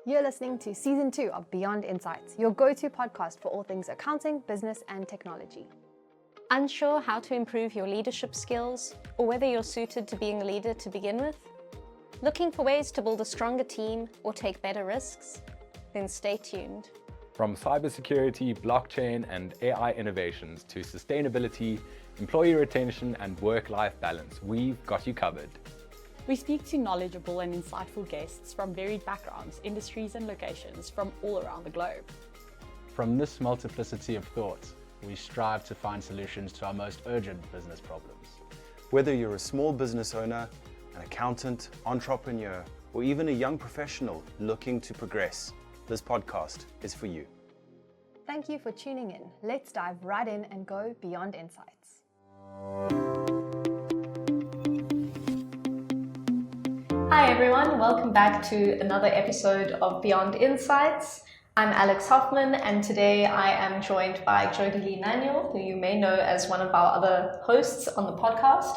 You're listening to Season 2 of Beyond Insights, your go-to podcast for all things accounting, business, and technology. Unsure how to improve your leadership skills, or whether you're suited to being a leader to begin with? Looking for ways to build a stronger team or take better risks? Then stay tuned. From cybersecurity, blockchain, and AI innovations to sustainability, employee retention, and work-life balance, we've got you covered. We speak to knowledgeable and insightful guests from varied backgrounds, industries, and locations from all around the globe. From this multiplicity of thought, we strive to find solutions to our most urgent business problems. Whether you're a small business owner, an accountant, entrepreneur, or even a young professional looking to progress, this podcast is for you. Thank you for tuning in. Let's dive right in and go beyond insights. Hi everyone, welcome back to another episode of Beyond Insights. I'm Alex Hoffman, and today I am joined by Jodilee Manuel, who you may know as one of our other hosts on the podcast.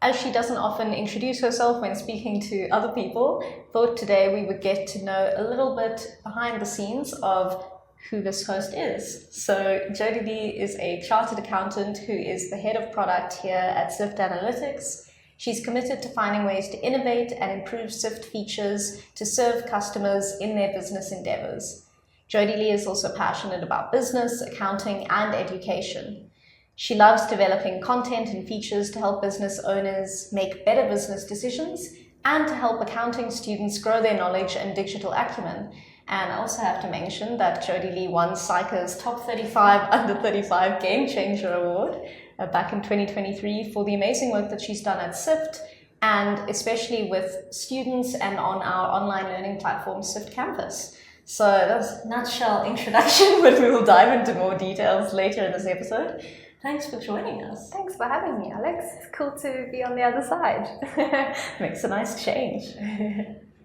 As she doesn't often introduce herself when speaking to other people, thought today we would get to know a little bit behind the scenes of who this host is. So Jodilee is a chartered accountant who is the head of product here at Syft Analytics. She's committed to finding ways to innovate and improve Syft features to serve customers in their business endeavors. Jodilee is also passionate about business, accounting, and education. She loves developing content and features to help business owners make better business decisions and to help accounting students grow their knowledge and digital acumen. And I also have to mention that Jodilee won SAICA's Top 35 Under 35 Game Changer Award back in 2023 for the amazing work that she's done at Syft, and especially with students and on our online learning platform, Syft Campus. So that's a nutshell introduction, but we will dive into more details later in this episode. Thanks for joining us. Thanks for having me, Alex. It's cool to be on the other side. Makes a nice change.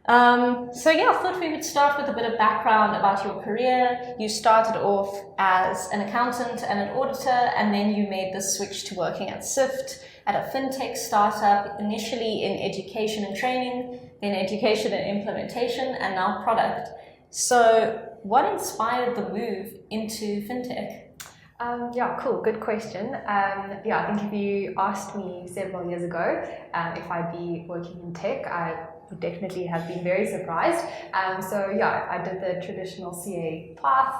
I thought we would start with a bit of background about your career. You started off as an accountant and an auditor, and then you made the switch to working at Syft, at a fintech startup, initially in education and training, then education and implementation, and now product. So what inspired the move into fintech? Cool. Good question. I think if you asked me several years ago if I'd be working in tech, I would definitely have been very surprised. I did the traditional CA path.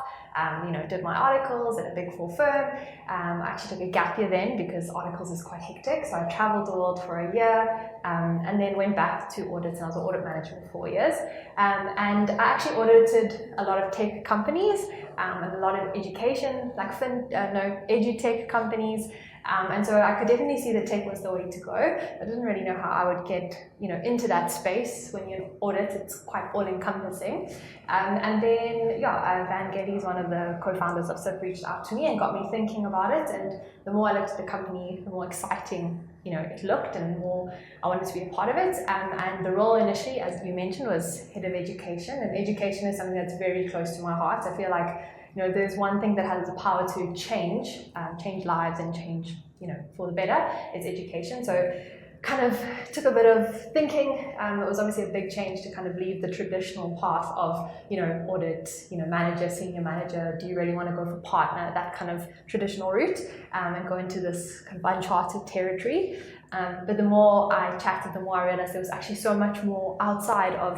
Did my articles at a big four firm. I actually took a gap year then because articles is quite hectic. So I traveled the world for a year and then went back to audit, and I was an audit manager for 4 years. And I actually audited a lot of tech companies and a lot of education, like edutech companies. And so I could definitely see that tech was the way to go. I didn't really know how I would get, into that space. When you audit, it's quite all-encompassing. And then, Van Geddes, one of the co-founders of Syft, reached out to me and got me thinking about it. And the more I looked at the company, the more exciting, it looked, and the more I wanted to be a part of it. And the role initially, as you mentioned, was head of education. And education is something that's very close to my heart. I feel like there's one thing that has the power to change lives and change, for the better, it's education. So kind of took a bit of thinking. It was obviously a big change to kind of leave the traditional path of, audit, manager, senior manager. Do you really want to go for partner, that kind of traditional route, and go into this kind of uncharted territory? But the more I chatted, the more I realized there was actually so much more outside of,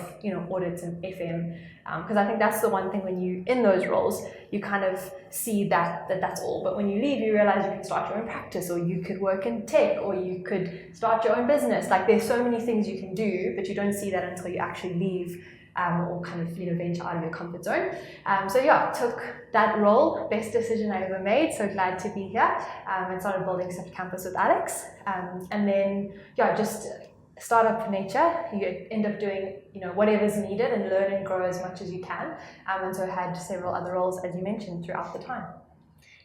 audits and FM. Because I think that's the one thing when you in those roles, you kind of see that's all. But when you leave, you realize you can start your own practice, or you could work in tech, or you could start your own business. Like there's so many things you can do, but you don't see that until you actually leave or kind of venture out of your comfort zone. Took that role, best decision I ever made. So glad to be here, and started building Syft Campus with Alex. And then just startup nature, you end up doing whatever's needed and learn and grow as much as you can. And so had several other roles, as you mentioned, throughout the time.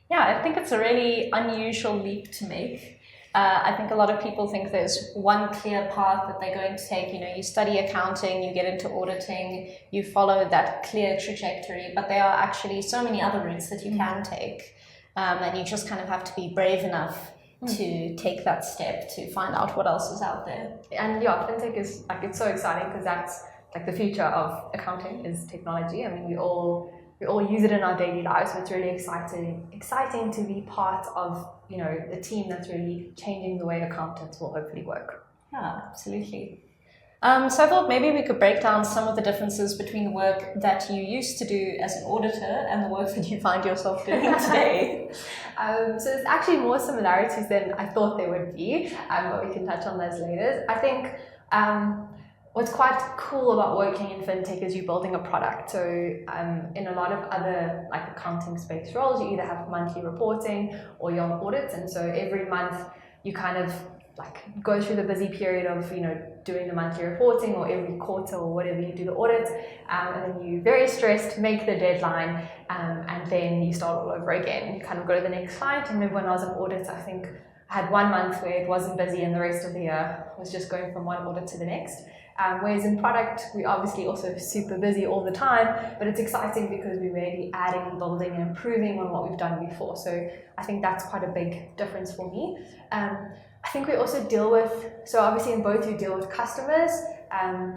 Yeah, I think it's a really unusual leap to make. I think a lot of people think there's one clear path that they're going to take. You study accounting, you get into auditing, you follow that clear trajectory, but there are actually so many other routes that you can take, and you just kind of have to be brave enough to take that step to find out what else is out there. And fintech is it's so exciting because that's like the future of accounting is technology. I mean, we all use it in our daily lives, so it's really exciting to be part of, you know, the team that's really changing the way accountants will hopefully work. Yeah, absolutely. So I thought maybe we could break down some of the differences between the work that you used to do as an auditor and the work that you find yourself doing today. So there's actually more similarities than I thought there would be, but we can touch on those later. I think what's quite cool about working in fintech is you're building a product. So in a lot of other like accounting space roles, you either have monthly reporting or you're on audits, and so every month you kind of like go through the busy period of, you know, doing the monthly reporting, or every quarter or whatever you do the audit, and then you're very stressed, make the deadline, and then you start all over again. You kind of go to the next client. And remember when I was in audit, I think I had 1 month where it wasn't busy and the rest of the year was just going from one audit to the next. Whereas in product, we're obviously also super busy all the time, but it's exciting because we're really adding and building and improving on what we've done before. So I think that's quite a big difference for me. I think we also deal with, so obviously in both you deal with customers.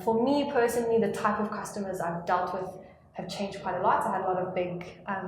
For me personally, the type of customers I've dealt with have changed quite a lot. I had a lot of big,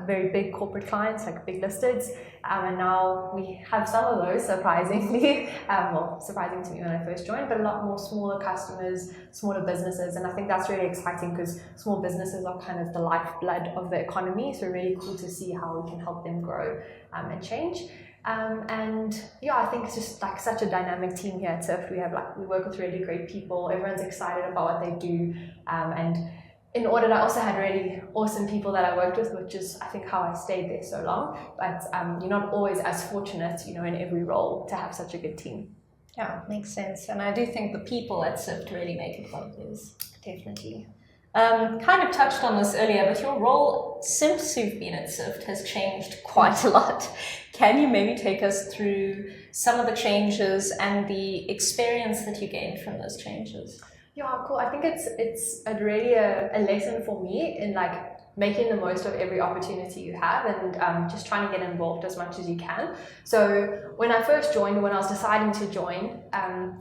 very big corporate clients, like big listeds, and now we have some of those, surprisingly. Well, surprising to me when I first joined, but a lot more smaller customers, smaller businesses, and I think that's really exciting because small businesses are kind of the lifeblood of the economy, so really cool to see how we can help them grow and change. And yeah, I think it's just like such a dynamic team here at Syft. We work with really great people. Everyone's excited about what they do, and in audit, I also had really awesome people that I worked with, which is, I think, how I stayed there so long. But you're not always as fortunate, you know, in every role to have such a good team. Yeah, makes sense. And I do think the people at Syft really make it what it is. Definitely. Kind of touched on this earlier, but your role since you've been at Syft has changed quite a lot. Can you maybe take us through some of the changes and the experience that you gained from those changes? Yeah, cool. I think it's really a lesson for me in like making the most of every opportunity you have, and just trying to get involved as much as you can. So when I first joined, when I was deciding to join, I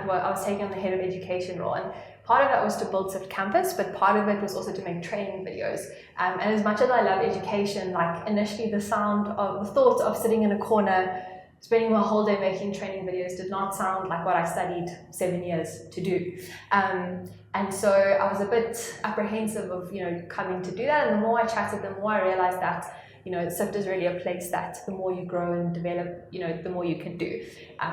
was taking on the head of education role, and part of that was to build Syft Campus, but part of it was also to make training videos. And as much as I love education, like initially the thought of sitting in a corner spending my whole day making training videos did not sound like what I studied 7 years to do. And so I was a bit apprehensive of, you know, coming to do that. And the more I chatted, the more I realized that, you know, Syft is really a place that the more you grow and develop, you know, the more you can do.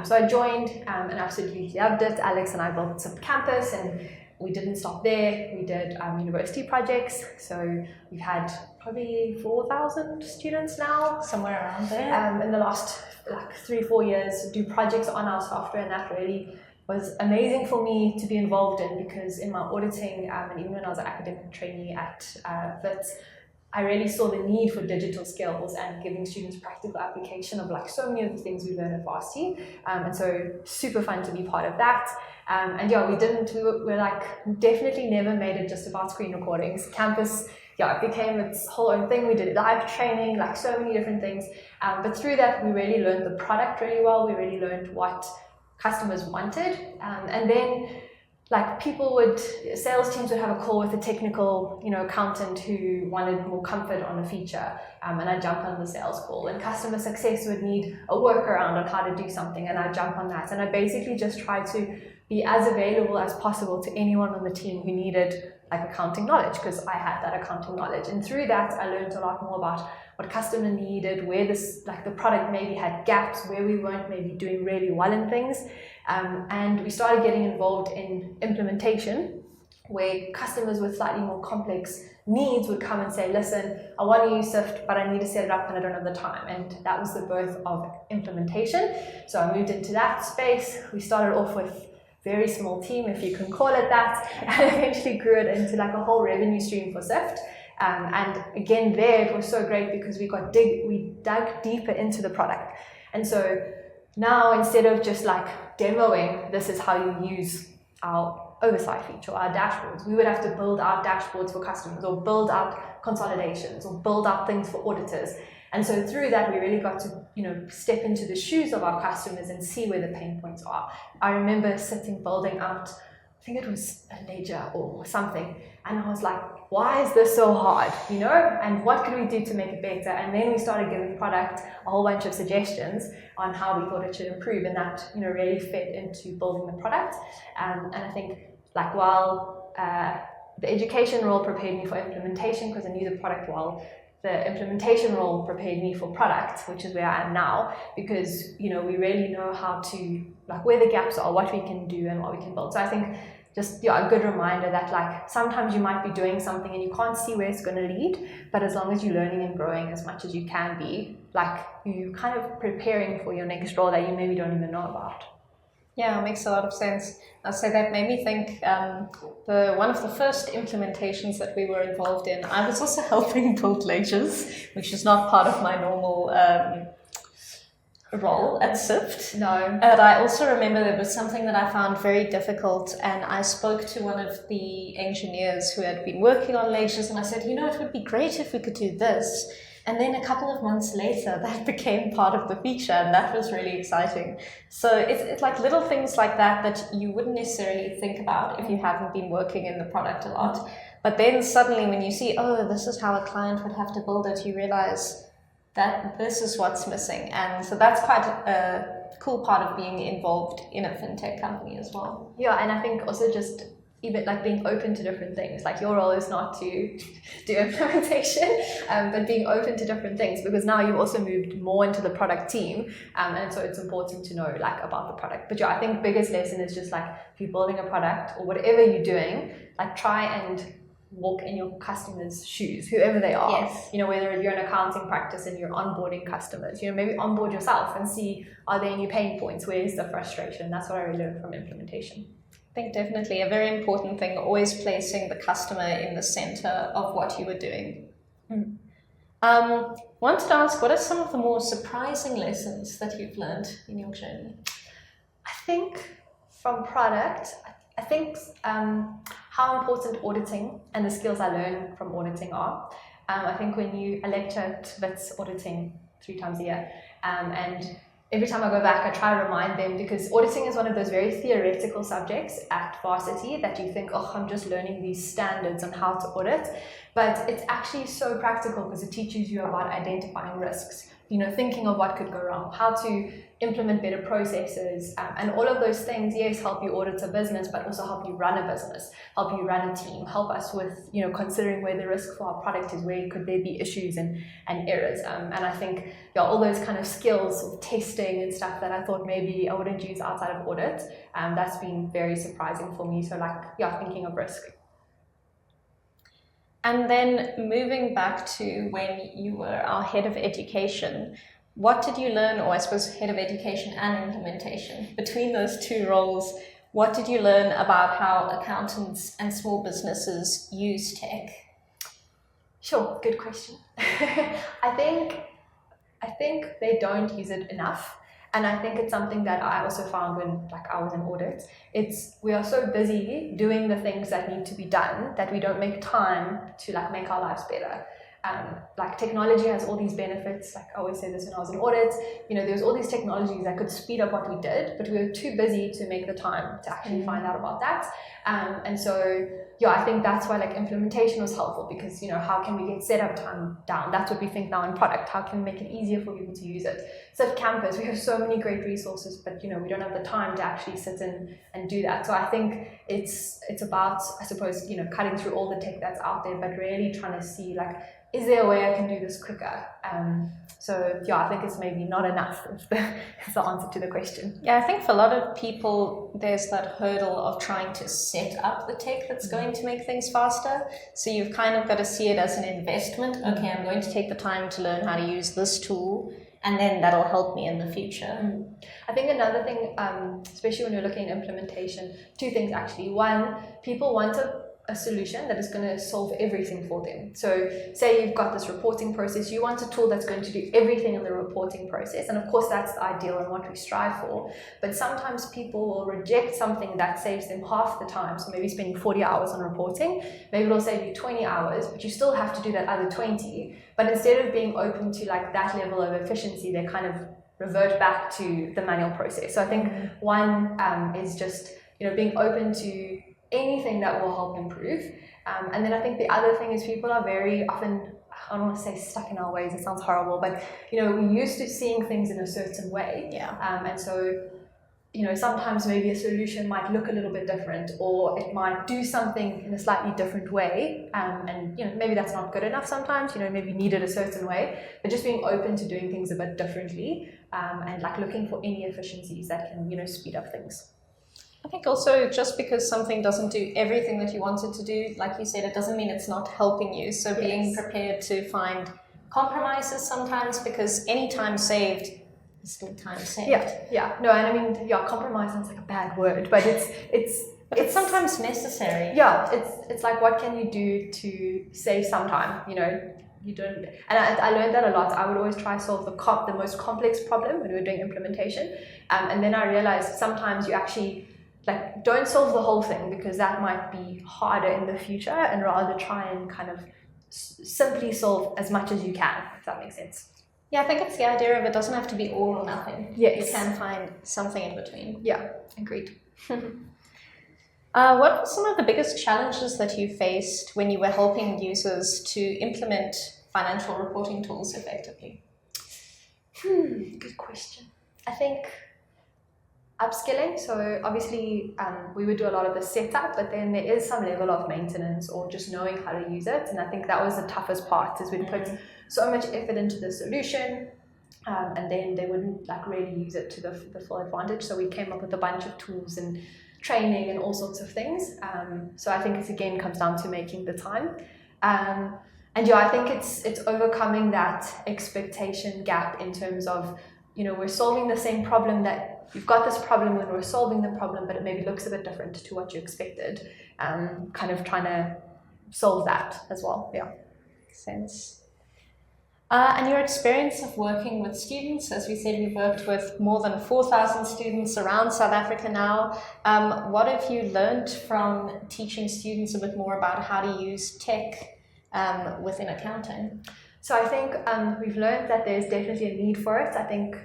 So I joined and absolutely loved it. Alex and I built Syft Campus, and we didn't stop there. We did university projects. So we've had probably 4,000 students now, somewhere around there. In the last like 3-4 years, do projects on our software, and that really was amazing for me to be involved in, because in my auditing and even when I was an academic trainee at Wits, I really saw the need for digital skills and giving students practical application of like so many of the things we learn at varsity, and so super fun to be part of that. And yeah, we definitely never made it just about screen recordings. Campus, yeah, it became its whole own thing. We did live training, like so many different things. But through that, we really learned the product really well. We really learned what customers wanted. And then like sales teams would have a call with a technical, you know, accountant who wanted more comfort on a feature. And I'd jump on the sales call, and customer success would need a workaround on how to do something, and I'd jump on that. And I basically just tried to be as available as possible to anyone on the team who needed like accounting knowledge, because I had that accounting knowledge. And through that, I learned a lot more about what customer needed, where the product maybe had gaps, where we weren't maybe doing really well in things. And we started getting involved in implementation, where customers with slightly more complex needs would come and say, listen, I want to use Syft, but I need to set it up and I don't have the time. And that was the birth of implementation. So I moved into that space. We started off with very small team, if you can call it that, and eventually grew it into like a whole revenue stream for Syft. And again, there it was so great because we dug deeper into the product. And so now, instead of just like demoing, this is how you use our oversight feature, our dashboards, we would have to build out dashboards for customers, or build out consolidations, or build out things for auditors. And so through that, we really got to, you know, step into the shoes of our customers and see where the pain points are. I remember building out I think it was a ledger or something. And I was like, why is this so hard, you know? And what can we do to make it better? And then we started giving product a whole bunch of suggestions on how we thought it should improve, and that, you know, really fed into building the product. And I think, like, while the education role prepared me for implementation because I knew the product well, the implementation role prepared me for product, which is where I am now, because, you know, we really know how to, like, where the gaps are, what we can do and what we can build. So I think just, yeah, a good reminder that, like, sometimes you might be doing something and you can't see where it's going to lead, but as long as you're learning and growing as much as you can be, like, you kind of preparing for your next role that you maybe don't even know about. Yeah, it makes a lot of sense. I'll say that made me think, one of the first implementations that we were involved in, I was also helping build ledgers, which is not part of my normal role at Syft. No. But I also remember there was something that I found very difficult, and I spoke to one of the engineers who had been working on ledgers, and I said, you know, it would be great if we could do this. And then a couple of months later, that became part of the feature, and that was really exciting. So it's like little things like that you wouldn't necessarily think about if you haven't been working in the product a lot. But then suddenly when you see, oh, this is how a client would have to build it, you realize that this is what's missing. And so that's quite a cool part of being involved in a fintech company as well. Yeah, and I think also just even like being open to different things. Like, your role is not to do implementation, but being open to different things, because now you've also moved more into the product team, and so it's important to know, like, about the product. But yeah, I think biggest lesson is just, like, if you're building a product or whatever you're doing, like, try and walk in your customers' shoes, whoever they are. Yes. You know, whether you're an accounting practice and you're onboarding customers, you know, maybe onboard yourself and see, are there any pain points? Where's the frustration? That's what I really learned from implementation. I think definitely a very important thing, always placing the customer in the center of what you were doing. Wanted to ask, what are some of the more surprising lessons that you've learned in your journey? I think from product, I think how important auditing and the skills I learned from auditing are. I think when I lecture at Wits auditing 3 times a year, and every time I go back, I try to remind them, because auditing is one of those very theoretical subjects at varsity that you think, oh, I'm just learning these standards on how to audit. But it's actually so practical, because it teaches you about identifying risks, you know, thinking of what could go wrong, how to implement better processes, and all of those things, yes, help you audit a business, but also help you run a business, help you run a team, help us with, you know, considering where the risk for our product is, where could there be issues and errors. And I think, yeah, all those kind of skills of testing and stuff that I thought maybe I wouldn't use outside of audit, that's been very surprising for me. So, like, yeah, thinking of risk. And then moving back to when you were our head of education, what did you learn, or I suppose head of education and implementation, between those 2 roles, what did you learn about how accountants and small businesses use tech? Sure, good question. I think they don't use it enough. And I think it's something that I also found when, like, I was in audit. We are so busy doing the things that need to be done that we don't make time to, like, make our lives better. Like, technology has all these benefits. Like, I always say this when I was in audit, you know, there's all these technologies that could speed up what we did, but we were too busy to make the time to actually find out about that. And so, yeah, I think that's why, like, implementation was helpful, because, you know, how can we get setup time down? That's what we think now in product. How can we make it easier for people to use it? Syft Campus, we have so many great resources, but, you know, we don't have the time to actually sit in and do that. So I think it's about, I suppose, you know, cutting through all the tech that's out there, but really trying to see, like, is there a way I can do this quicker? So yeah, I think it's maybe not enough is the answer to the question. Yeah, I think for a lot of people, there's that hurdle of trying to set up the tech that's going to make things faster. So you've kind of got to see it as an investment. Okay, I'm going to take the time to learn how to use this tool, and then that'll help me in the future. I think another thing, especially when you're looking at implementation, 2 things actually. One, people want a solution that is going to solve everything for them. So say you've got this reporting process, you want a tool that's going to do everything in the reporting process. And of course, that's the ideal and what we strive for. But sometimes people will reject something that saves them half the time. So maybe spending 40 hours on reporting, maybe it'll save you 20 hours, but you still have to do that other 20. But instead of being open to, like, that level of efficiency, they kind of revert back to the manual process. So I think one is just, you know, being open to anything that will help improve. And then I think the other thing is people are very often, I don't want to say stuck in our ways, it sounds horrible, but we're used to seeing things in a certain way. And so sometimes maybe a solution might look a little bit different, or it might do something in a slightly different way. And maybe that's not good enough sometimes, maybe need it a certain way, but just being open to doing things a bit differently, and like looking for any efficiencies that can, speed up things. I think also just because something doesn't do everything that you want it to do, like you said, it doesn't mean it's not helping you. So being prepared to find compromises sometimes, because any time saved is still time saved. No, and I mean, compromise sounds like a bad word, but it's sometimes necessary. It's like, what can you do to save some time? You don't, and I learned that a lot. I would always try to solve the most complex problem when we were doing implementation, and then I realized sometimes you actually don't solve the whole thing, because that might be harder in the future, and rather try and kind of simply solve as much as you can, if that makes sense. Yeah, I think it's the idea of it doesn't have to be all or nothing. Yes. You can find something in between. Yeah, agreed. What were some of the biggest challenges that you faced when you were helping users to implement financial reporting tools effectively? Good question. I think upskilling. So obviously we would do a lot of the setup, but then there is some level of maintenance or just knowing how to use it. And I think that was the toughest part, is we'd put so much effort into the solution, and then they wouldn't really use it to the full advantage. So we came up with a bunch of tools and training and all sorts of things. So I think it again comes down to making the time. And I think it's overcoming that expectation gap in terms of, we're solving the same problem, that you've got this problem when we're solving the problem, but it maybe looks a bit different to what you expected. Kind of trying to solve that as well. Yeah. Makes sense. And your experience of working with students, as we said, we've worked with more than 4,000 students around South Africa now. What have you learned from teaching students a bit more about how to use tech within accounting? So I think we've learned that there's definitely a need for it. I think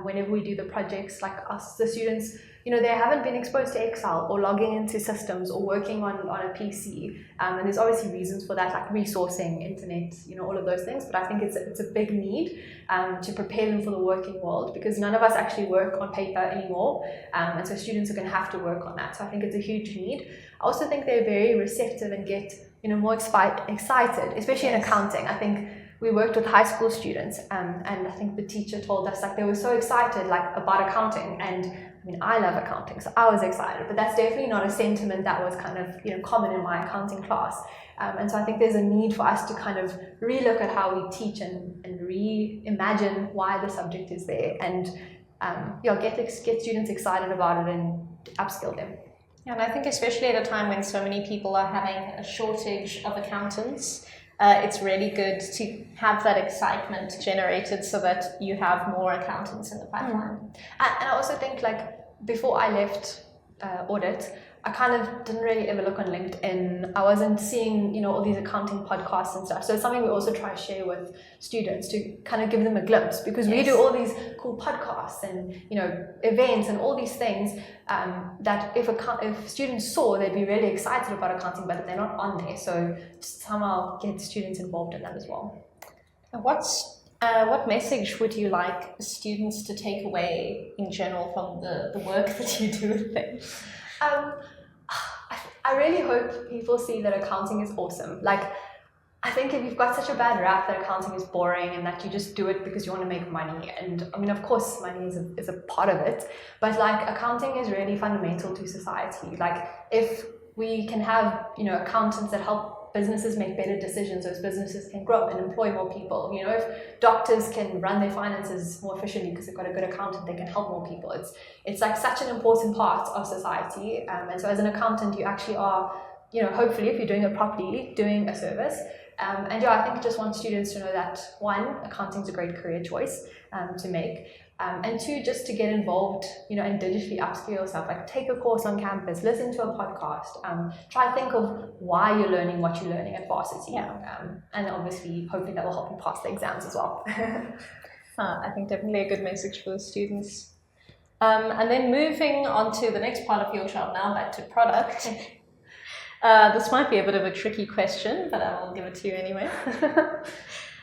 whenever we do the projects, like us, the students, they haven't been exposed to Excel or logging into systems or working on a PC. And there's obviously reasons for that, like resourcing, internet, all of those things. But I think it's a big need to prepare them for the working world, because none of us actually work on paper anymore. And so students are going to have to work on that. So I think it's a huge need. I also think they're very receptive and get, more excited, especially in accounting. I think we worked with high school students, and I think the teacher told us they were so excited about accounting, and I mean, I love accounting, so I was excited, but that's definitely not a sentiment that was kind of common in my accounting class. And so I think there's a need for us to kind of relook at how we teach and reimagine why the subject is there, and get students excited about it and upskill them. Yeah, and I think especially at a time when so many people are having a shortage of accountants, it's really good to have that excitement generated so that you have more accountants in the pipeline. And I also think before I left audit, I kind of didn't really ever look on LinkedIn. I wasn't seeing, all these accounting podcasts and stuff. So it's something we also try to share with students to kind of give them a glimpse, because we do all these cool podcasts and, events and all these things that if students saw, they'd be really excited about accounting, but they're not on there. So just somehow get students involved in that as well. And what message would you like students to take away in general from the work that you do with them? I really hope people see that accounting is awesome. I think if you've got such a bad rap that accounting is boring and that you just do it because you want to make money, and I mean, of course, money is a part of it, but accounting is really fundamental to society. If we can have, accountants that help businesses make better decisions, those businesses can grow and employ more people. If doctors can run their finances more efficiently because they've got a good accountant, they can help more people. It's such an important part of society. And so as an accountant, you actually are, hopefully, if you're doing it properly, doing a service. And I think I just want students to know that, one, accounting is a great career choice to make. And two, just to get involved, and digitally upskill yourself. Take a course on campus, listen to a podcast, try to think of why you're learning what you're learning at varsity. And obviously, hopefully that will help you pass the exams as well. I think definitely a good message for the students. And then moving on to the next part of your job now, back to product. This might be a bit of a tricky question, but I'll give it to you anyway.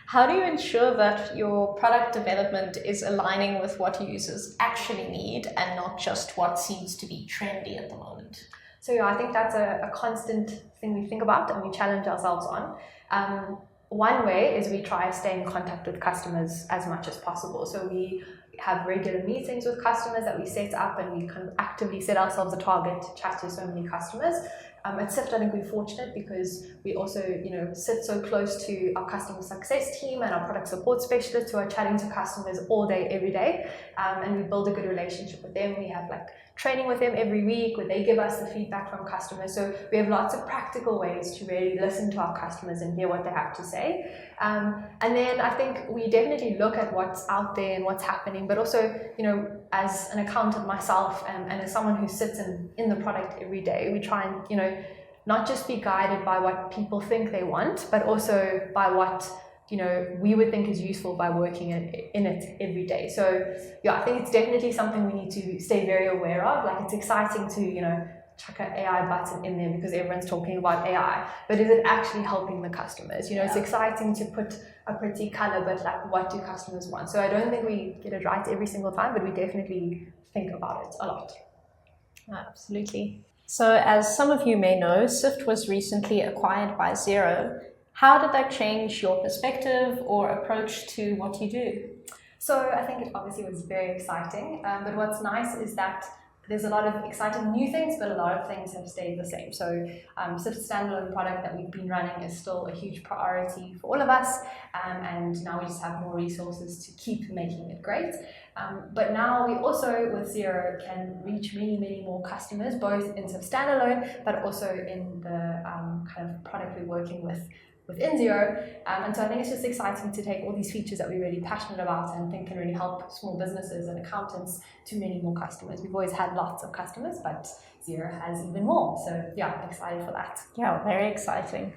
How do you ensure that your product development is aligning with what users actually need and not just what seems to be trendy at the moment? So yeah, I think that's a constant thing we think about and we challenge ourselves on. One way is we try to stay in contact with customers as much as possible. So we have regular meetings with customers that we set up, and we kind of actively set ourselves a target to chat to so many customers. At Syft, I think we're fortunate because we also, sit so close to our customer success team and our product support specialists who are chatting to customers all day, every day, and we build a good relationship with them. We have training with them every week where they give us the feedback from customers. So we have lots of practical ways to really listen to our customers and hear what they have to say. And then I think we definitely look at what's out there and what's happening, but also, as an accountant myself and as someone who sits in the product every day, we try and, not just be guided by what people think they want, but also by what we would think is useful by working in it every day. So yeah, I think it's definitely something we need to stay very aware of. It's exciting to, chuck an AI button in there because everyone's talking about AI, but is it actually helping the customers? It's exciting to put a pretty color, but what do customers want? So I don't think we get it right every single time, but we definitely think about it a lot. Absolutely. So as some of you may know, Syft was recently acquired by Xero. How did that change your perspective or approach to what you do? So I think it obviously was very exciting, but what's nice is that there's a lot of exciting new things, but a lot of things have stayed the same. So Syft's standalone product that we've been running is still a huge priority for all of us, and now we just have more resources to keep making it great. But now we also, with Xero, can reach many, many more customers, both in Syft standalone, but also in the kind of product we're working with within Xero. And so I think it's just exciting to take all these features that we're really passionate about and think can really help small businesses and accountants to many more customers. We've always had lots of customers, but Xero has even more. So yeah, I'm excited for that. Yeah, very exciting.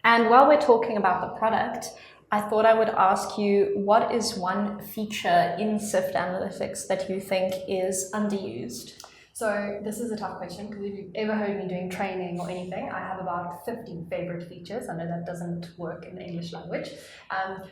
And while we're talking about the product, I thought I would ask you, what is one feature in Syft Analytics that you think is underused? So this is a tough question because if you've ever heard me doing training or anything, I have about 15 favorite features. I know that doesn't work in the English language,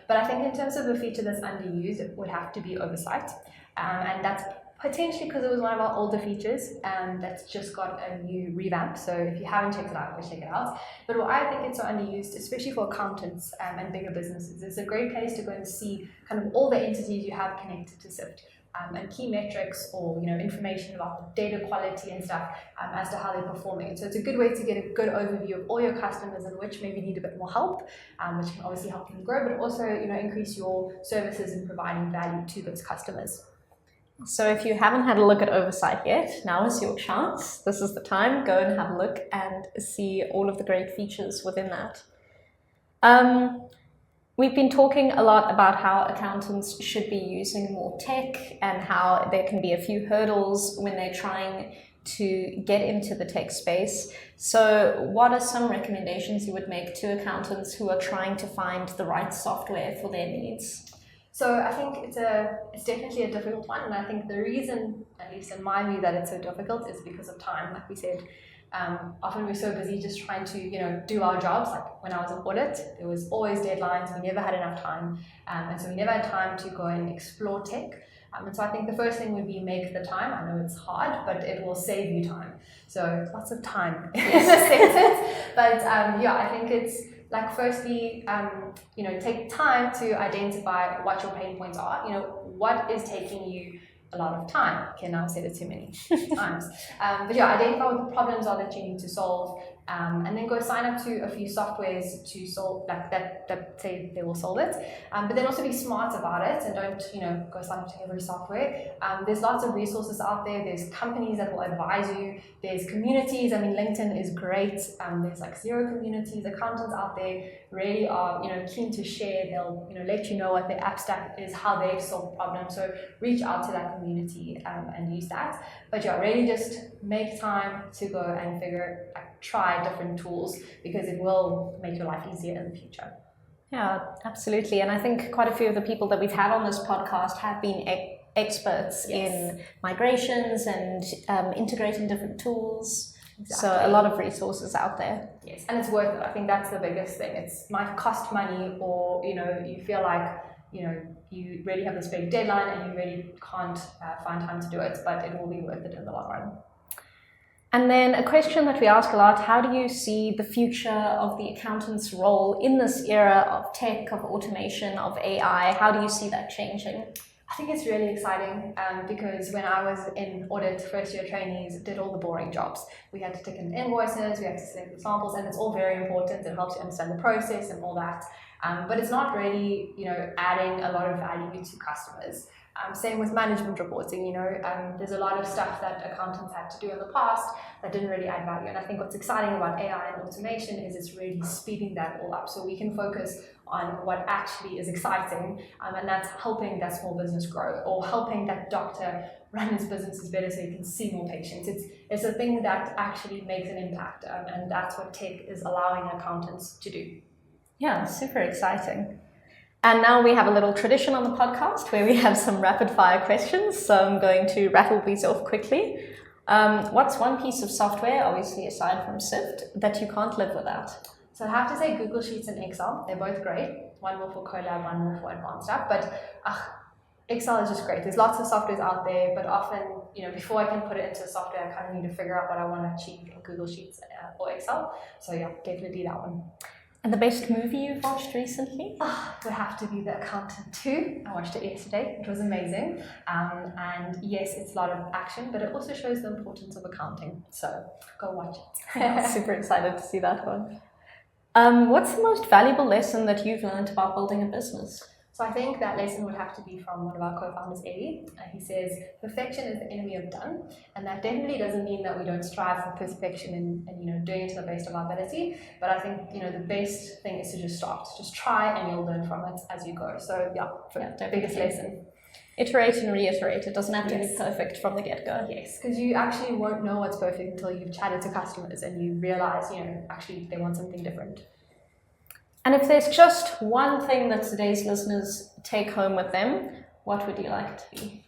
but I think in terms of a feature that's underused, it would have to be oversight, and that's potentially because it was one of our older features that's just got a new revamp. So if you haven't checked it out, go check it out. But what I think it's so underused, especially for accountants and bigger businesses, it's a great place to go and see kind of all the entities you have connected to Syft. And key metrics or information about the data quality and stuff as to how they're performing. So it's a good way to get a good overview of all your customers and which maybe need a bit more help, which can obviously help them grow, but also increase your services in providing value to those customers. So if you haven't had a look at Oversight yet, now is your chance. This is the time. Go and have a look and see all of the great features within that. We've been talking a lot about how accountants should be using more tech and how there can be a few hurdles when they're trying to get into the tech space. So what are some recommendations you would make to accountants who are trying to find the right software for their needs? So I think it's definitely a difficult one, and I think the reason, at least in my view, that it's so difficult is because of time. Like we said, often we're so busy just trying to do our jobs. Like when I was in audit, there was always deadlines. We never had enough time, and so we never had time to go and explore tech. And so I think the first thing would be make the time. I know it's hard, but it will save you time. So lots of time in a sentence. But I think it's like firstly, take time to identify what your pain points are. What is taking you a lot of time. Okay, now I've said it too many times. But identify what the problems are that you need to solve, and then go sign up to a few softwares to solve that say they will solve it. But then also be smart about it and don't go sign up to every software. There's lots of resources out there. There's companies that will advise you. There's communities. I mean, LinkedIn is great. There's like Xero communities. Accountants out there really are keen to share. They'll let you know what their app stack is, how they've solved problems. So reach out to that community and use that. But really just make time to go and try different tools, because it will make your life easier in the future. Yeah, absolutely. And I think quite a few of the people that we've had on this podcast have been experts in migrations and integrating different tools. So a lot of resources out there. Yes, and it's worth it. I think that's the biggest thing. It might cost money, or you feel like you really have this big deadline and you really can't find time to do it, but it will be worth it in the long run. And then a question that we ask a lot: how do you see the future of the accountant's role in this era of tech, of automation, of AI? How do you see that changing? I think it's really exciting because when I was in audit, first-year trainees did all the boring jobs. We had to tick in invoices, we had to select the samples, and it's all very important. It helps you understand the process and all that. But it's not really, adding a lot of value to customers. Same with management reporting, there's a lot of stuff that accountants had to do in the past that didn't really add value. And I think what's exciting about AI and automation is it's really speeding that all up. So we can focus on what actually is exciting, and that's helping that small business grow, or helping that doctor run his businesses better so he can see more patients. It's a thing that actually makes an impact, and that's what tech is allowing accountants to do. Yeah, super exciting. And now we have a little tradition on the podcast where we have some rapid fire questions. So I'm going to rattle these off quickly. What's one piece of software, obviously aside from Syft, that you can't live without? So I have to say Google Sheets and Excel. They're both great. One more for Colab, one more for advanced stuff. But Excel is just great. There's lots of softwares out there, but often, before I can put it into software, I kind of need to figure out what I want to achieve in Google Sheets or Excel. So yeah, definitely that one. And the best movie you've watched recently? Would have to be The Accountant 2. I watched it yesterday. It was amazing. And yes, it's a lot of action, but it also shows the importance of accounting. So go watch it. I'm super excited to see that one. What's the most valuable lesson that you've learned about building a business? So I think that lesson would have to be from one of our co-founders, Eddie. He says, perfection is the enemy of done. And that definitely doesn't mean that we don't strive for perfection and doing it to the best of our ability. But I think, the best thing is to just start. Just try and you'll learn from it as you go. So yeah, the biggest lesson. Iterate and reiterate. It doesn't have to be perfect from the get-go. Yes, because you actually won't know what's perfect until you've chatted to customers and you realize, actually they want something different. And if there's just one thing that today's listeners take home with them, what would you like it to be?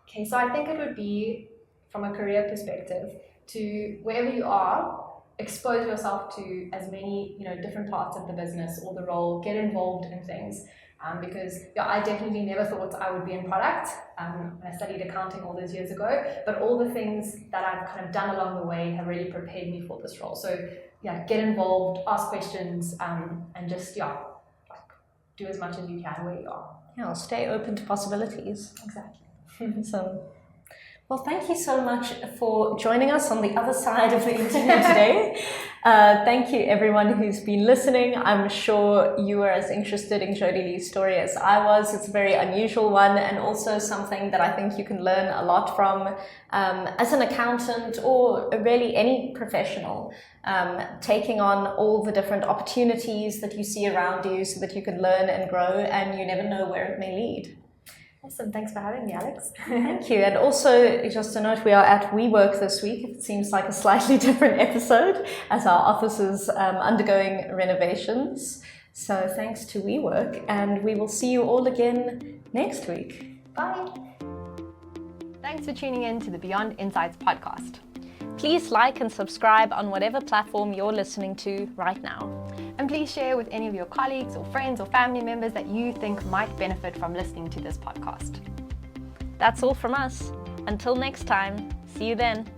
Okay, so I think it would be, from a career perspective, to wherever you are, expose yourself to as many different parts of the business or the role, get involved in things. Because I definitely never thought I would be in product when I studied accounting all those years ago, but all the things that I've kind of done along the way have really prepared me for this role. So yeah, get involved, ask questions, and just do as much as you can where you are. Yeah, stay open to possibilities. Exactly. So, well, thank you so much for joining us on the other side of the interview today. Thank you everyone who's been listening. I'm sure you are as interested in Jodilee's story as I was. It's a very unusual one, and also something that I think you can learn a lot from as an accountant, or really any professional, taking on all the different opportunities that you see around you so that you can learn and grow, and you never know where it may lead. Awesome, thanks for having me, Alex. Thank you. And also, just a note, we are at WeWork this week. It seems like a slightly different episode as our office is undergoing renovations. So thanks to WeWork, and we will see you all again next week. Bye. Thanks for tuning in to the Beyond Insights podcast. Please like and subscribe on whatever platform you're listening to right now. And please share with any of your colleagues or friends or family members that you think might benefit from listening to this podcast. That's all from us. Until next time, see you then.